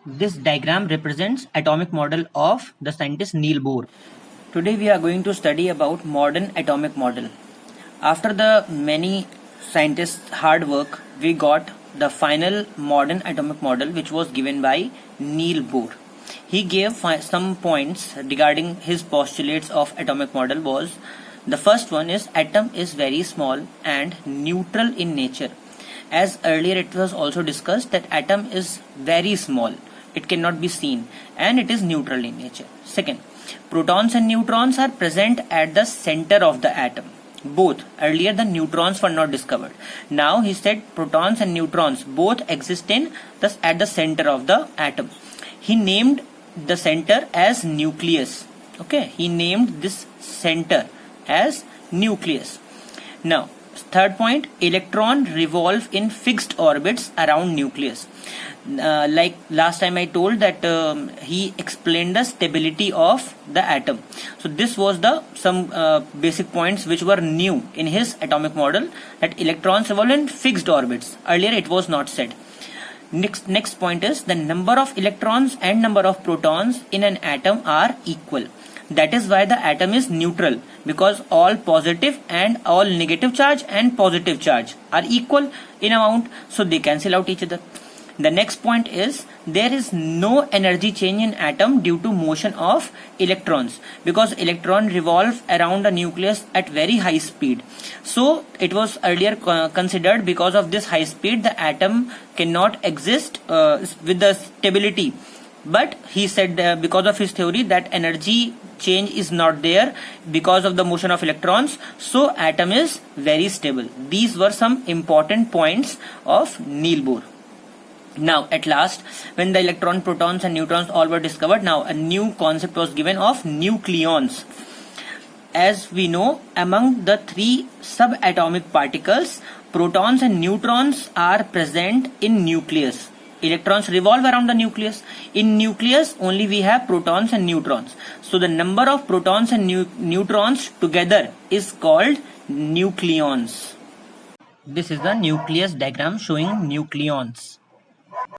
This diagram represents atomic model of the scientist Niels Bohr. Today we are going to study about modern atomic model. After the many scientists' hard work, we got the final modern atomic model, which was given by Niels Bohr. He gave some points regarding his postulates of atomic model. Was the first one is atom is very small and neutral in nature. As earlier it was also discussed that atom is very small, it cannot be seen, and it is neutral in nature. Second, protons and neutrons are present at the center of the atom. Both. Earlier the neutrons were not discovered. Now he said protons and neutrons both exist at the center of the atom. He named the center as nucleus. Okay, he named this center as nucleus. Now, third point, electron revolve in fixed orbits around nucleus. Like last time I told that he explained the stability of the atom. So this was the some basic points which were new in his atomic model, that electrons revolve in fixed orbits. Earlier it was not said. Next point is the number of electrons and number of protons in an atom are equal. That is why the atom is neutral, because all positive and all negative charge and positive charge are equal in amount, so they cancel out each other. The next point is there is no energy change in atom due to motion of electrons, because electron revolve around the nucleus at very high speed. So it was earlier considered because of this high speed the atom cannot exist with the stability. But he said because of his theory that energy change is not there because of the motion of electrons, so atom is very stable. These were some important points of Niels Bohr. Now at last, when the electron, protons and neutrons all were discovered, now a new concept was given of nucleons. As we know, among the three subatomic particles, protons and neutrons are present in nucleus. Electrons revolve around the nucleus. In nucleus only we have protons and neutrons. So the number of protons and neutrons together is called nucleons. This is the nucleus diagram showing nucleons.